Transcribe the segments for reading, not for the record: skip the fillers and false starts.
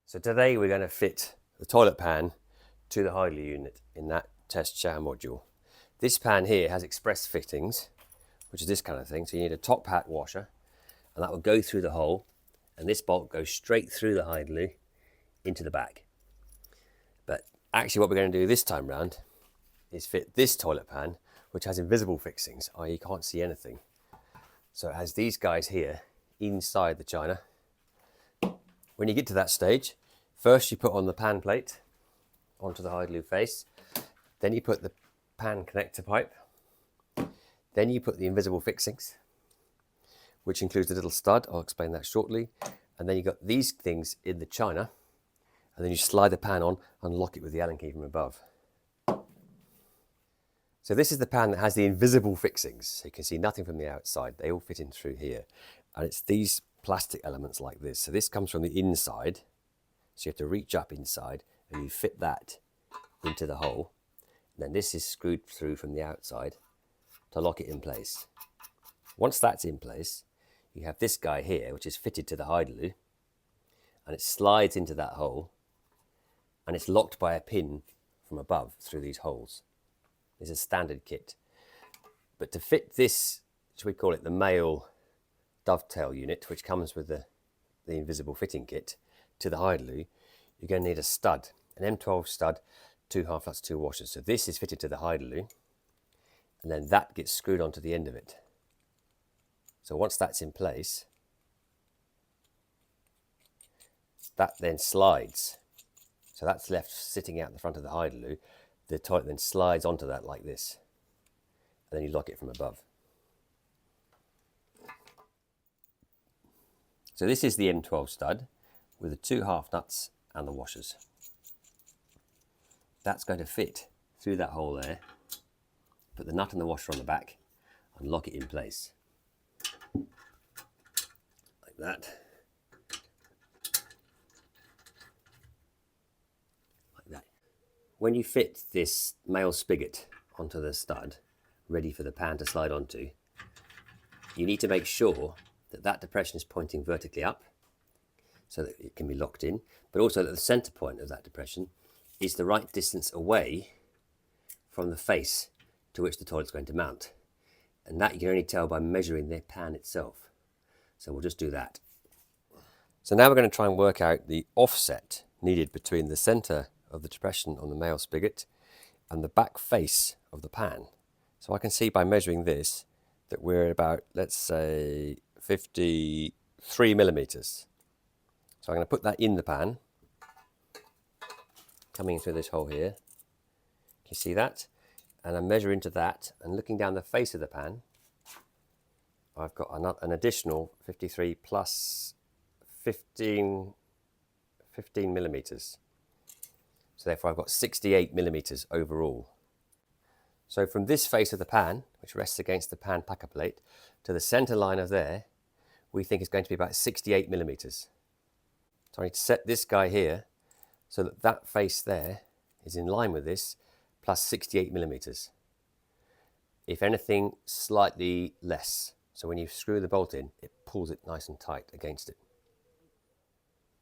So today we're going to fit the toilet pan to the Hidealoo unit in that test shower module. This pan here has express fittings, which is this kind of thing. So you need a top hat washer, and that will go through the hole, and this bolt goes straight through the Hidealoo into the back. But actually what we're going to do this time round is fit this toilet pan, which has invisible fixings, i.e. you can't see anything. So it has these guys here inside the china. When you get to that stage, first you put on the pan plate onto the Hidealoo face, then you put the pan connector pipe, then you put the invisible fixings, which includes the little stud, I'll explain that shortly, and then you got these things in the china, and then you slide the pan on and lock it with the Allen key from above. So this is the pan that has the invisible fixings, so you can see nothing from the outside, they all fit in through here, and it's these plastic elements like this. So this comes from the inside, so you have to reach up inside and you fit that into the hole. And then this is screwed through from the outside to lock it in place. Once that's in place, you have this guy here, which is fitted to the Hidealoo, and it slides into that hole, and it's locked by a pin from above through these holes. It's a standard kit. But to fit this, should we call it the male dovetail unit, which comes with the invisible fitting kit to the Hidealoo, you're going to need a stud, an M12 stud, 2 half nuts, 2 washers. So this is fitted to the Hidealoo, and then that gets screwed onto the end of it. So once that's in place, that then slides. So that's left sitting out the front of the Hidealoo. The toilet then slides onto that like this, and then you lock it from above. So this is the M12 stud with the 2 half nuts and the washers. That's going to fit through that hole there. Put the nut and the washer on the back and lock it in place. Like that. Like that. When you fit this male spigot onto the stud, ready for the pan to slide onto, you need to make sure that that depression is pointing vertically up so that it can be locked in, but also that the center point of that depression is the right distance away from the face to which the toilet's going to mount. And that you can only tell by measuring the pan itself. So we'll just do that. So now we're going to try and work out the offset needed between the center of the depression on the male spigot and the back face of the pan. So I can see by measuring this that we're at about, let's say, 53 millimeters. So I'm going to put that in the pan, coming through this hole here. Can you see that? And I measure into that, and looking down the face of the pan, I've got an additional 53 plus 15 millimeters. So therefore I've got 68 millimeters overall. So from this face of the pan, which rests against the pan packer plate, to the center line of there, we think it's going to be about 68 millimeters. So I need to set this guy here so that that face there is in line with this, plus 68 millimeters. If anything, slightly less. So when you screw the bolt in, it pulls it nice and tight against it.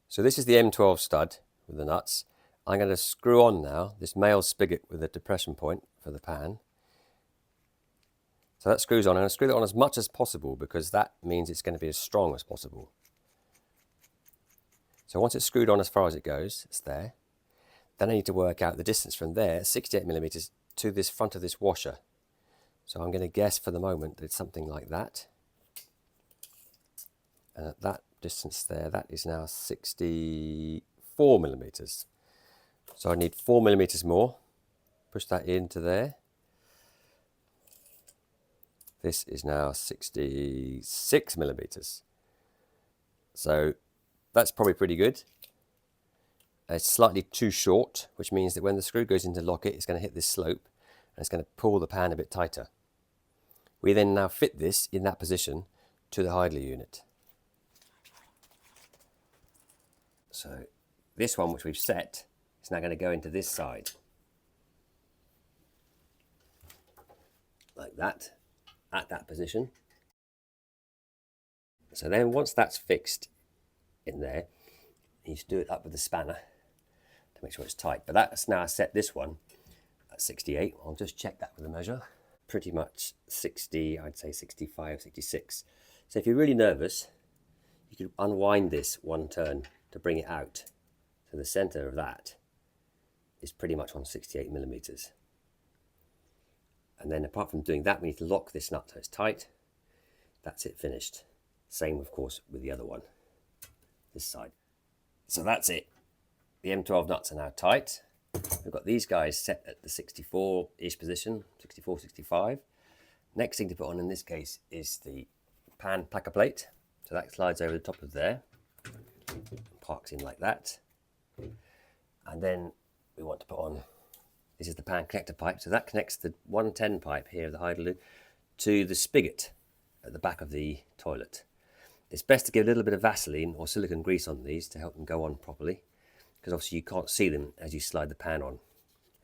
So this is the M12 stud with the nuts. I'm going to screw on now this male spigot with a depression point for the pan. So that screws on. I'm going to screw that on as much as possible because that means it's going to be as strong as possible. So once it's screwed on as far as it goes, it's there. Then I need to work out the distance from there, 68 millimeters, to this front of this washer. So I'm going to guess for the moment that it's something like that. And at that distance there, that is now 64 millimeters. So I need 4 millimeters more. Push that into there. This is now 66 millimeters. So that's probably pretty good. It's slightly too short, which means that when the screw goes in to lock it, it's going to hit this slope and it's going to pull the pan a bit tighter. We then now fit this in that position to the Hidealoo unit. So this one, which we've set, is now going to go into this side. Like that, at that position. So then once that's fixed in there, You just do it up with the spanner to make sure it's tight. But that's now set this one at 68. I'll just check that with a measure. Pretty much 60, I'd say 65, 66. So if you're really nervous, you can unwind this one turn to bring it out. So the center of that is pretty much on 68 millimeters. And then apart from doing that, we need to lock this nut so it's tight. That's it, finished. Same, of course, with the other one, this side. So that's it. The M12 nuts are now tight. We've got these guys set at the 64-ish position, 64, 65. Next thing to put on in this case is the pan packer plate. So that slides over the top of there, parks in like that. And then we want to put on, this is the pan connector pipe. So that connects the 110 pipe here of the Hidealoo to the spigot at the back of the toilet. It's best to give a little bit of Vaseline or silicone grease on these to help them go on properly, because obviously you can't see them as you slide the pan on,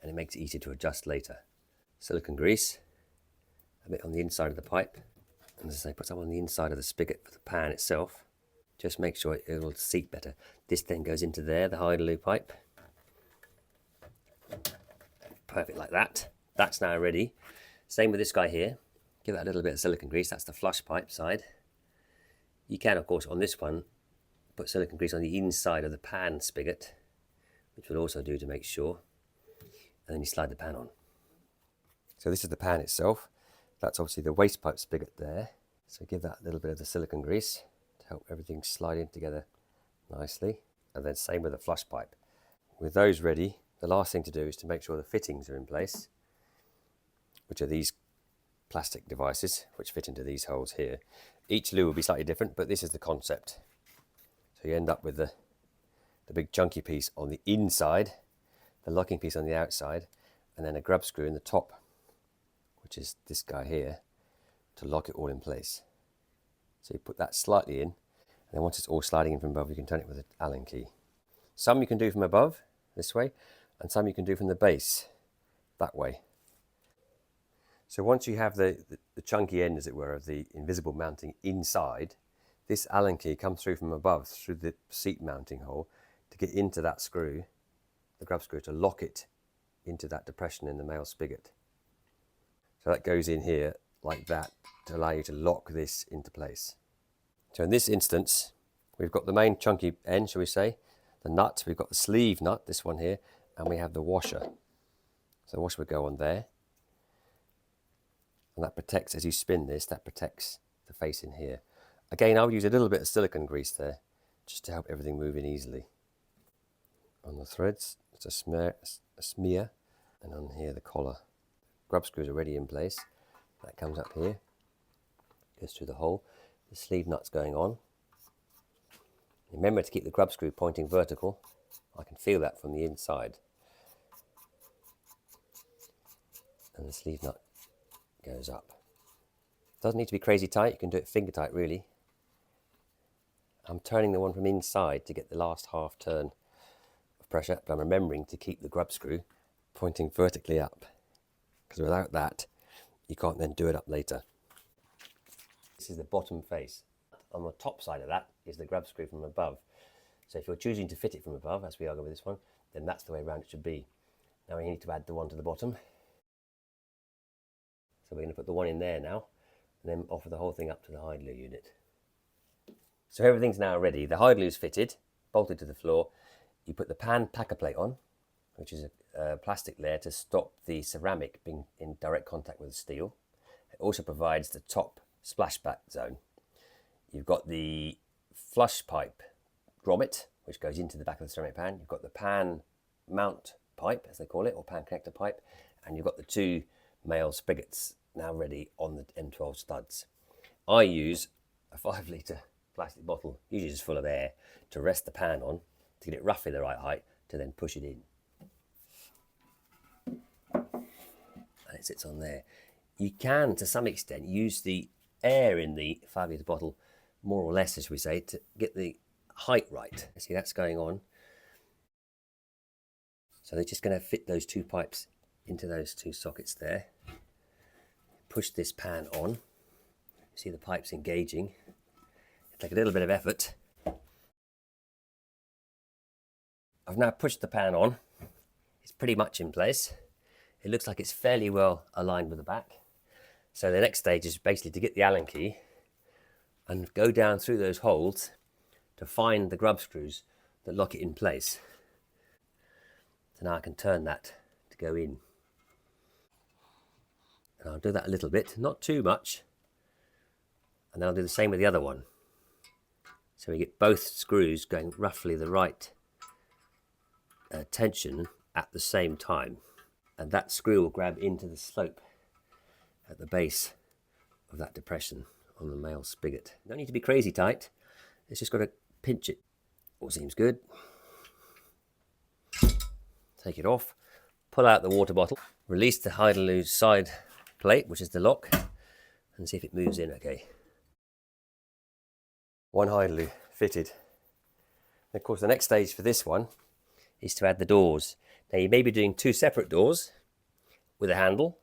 and it makes it easier to adjust later. Silicone grease, a bit on the inside of the pipe, and as I say, put some on the inside of the spigot for the pan itself. Just make sure it will seat better. This then goes into there, the Hidealoo pipe. Perfect like that. That's now ready. Same with this guy here. Give that a little bit of silicone grease. That's the flush pipe side. You can, of course, on this one, put silicone grease on the inside of the pan spigot, which will also do to make sure. And then you slide the pan on. So this is the pan itself. That's obviously the waste pipe spigot there. So give that a little bit of the silicone grease to help everything slide in together nicely. And then same with the flush pipe. With those ready, the last thing to do is to make sure the fittings are in place, which are these plastic devices which fit into these holes here. Each loo will be slightly different, but this is the concept. So you end up with the big chunky piece on the inside, the locking piece on the outside, and then a grub screw in the top, which is this guy here, to lock it all in place. So you put that slightly in, and then once it's all sliding in from above, you can turn it with an Allen key. Some you can do from above, this way, and some you can do from the base, that way. So once you have the chunky end, as it were, of the invisible mounting inside, this Allen key comes through from above, through the seat mounting hole, to get into that screw, the grub screw, to lock it into that depression in the male spigot. So that goes in here like that to allow you to lock this into place. So in this instance, we've got the main chunky end, shall we say, the nut, we've got the sleeve nut, this one here, and we have the washer. So the washer would go on there. And that protects, as you spin this, that protects the face in here. Again, I would use a little bit of silicone grease there, just to help everything move in easily. On the threads, it's a smear, and on here the collar. Grub screws are already in place. That comes up here, goes through the hole. The sleeve nut's going on. Remember to keep the grub screw pointing vertical. I can feel that from the inside. And the sleeve nut goes up. Doesn't need to be crazy tight, you can do it finger tight really. I'm turning the one from inside to get the last half turn of pressure, but I'm remembering to keep the grub screw pointing vertically up, because without that you can't then do it up later. This is the bottom face. On the top side of that is the grub screw from above. So if you're choosing to fit it from above, as we are with this one, then that's the way around it should be. Now we need to add the one to the bottom. So we're going to put the one in there now, and then offer the whole thing up to the Hidealoo unit. So everything's now ready. The Hidealoo's fitted, bolted to the floor. You put the pan packer plate on, which is a plastic layer to stop the ceramic being in direct contact with the steel. It also provides the top splashback zone. You've got the flush pipe grommet, which goes into the back of the ceramic pan. You've got the pan mount pipe, as they call it, or pan connector pipe, and you've got the two male spigots now ready on the M12 studs. I use a 5-litre plastic bottle, usually just full of air, to rest the pan on, to get it roughly the right height, to then push it in. And it sits on there. You can, to some extent, use the air in the 5-litre bottle, more or less, as we say, to get the height right. See, that's going on. So they're just going to fit those two pipes into those two sockets there. Push this pan on. See the pipes engaging. Take a little bit of effort. I've now pushed the pan on. It's pretty much in place. It looks like it's fairly well aligned with the back. So the next stage is basically to get the Allen key and go down through those holes to find the grub screws that lock it in place. So now I can turn that to go in. And I'll do that a little bit, not too much. And then I'll do the same with the other one. So we get both screws going roughly the right tension at the same time. And that screw will grab into the slope at the base of that depression on the male spigot. You don't need to be crazy tight. It's just got to pinch it. All seems good. Take it off, pull out the water bottle, release the Hidealoo side plate, which is the lock, and see if it moves in okay. One Hidealoo fitted. And of course, the next stage for this one is to add the doors. Now you may be doing two separate doors with a handle,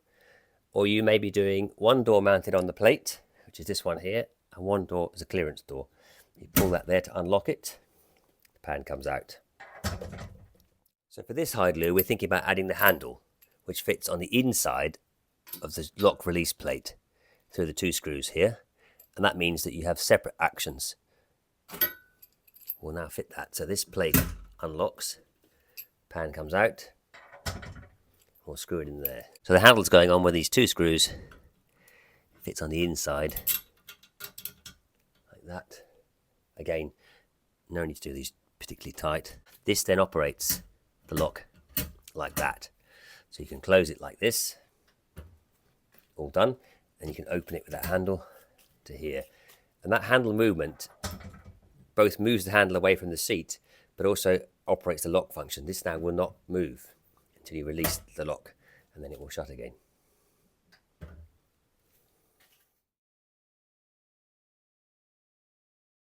or you may be doing one door mounted on the plate, which is this one here, and one door is a clearance door. You pull that there to unlock it, the pan comes out. So for this Hidealoo, we're thinking about adding the handle, which fits on the inside of the lock release plate through the two screws here, and that means that you have separate actions. We'll now fit that. So this plate unlocks, pan comes out, we'll screw it in there. So the handle's going on with these two screws, it fits on the inside, like that. Again, no need to do these particularly tight. This then operates the lock like that. So you can close it like this, all done, and you can open it with that handle to here. And that handle movement both moves the handle away from the seat, but also operates the lock function. This now will not move until you release the lock, and then it will shut again.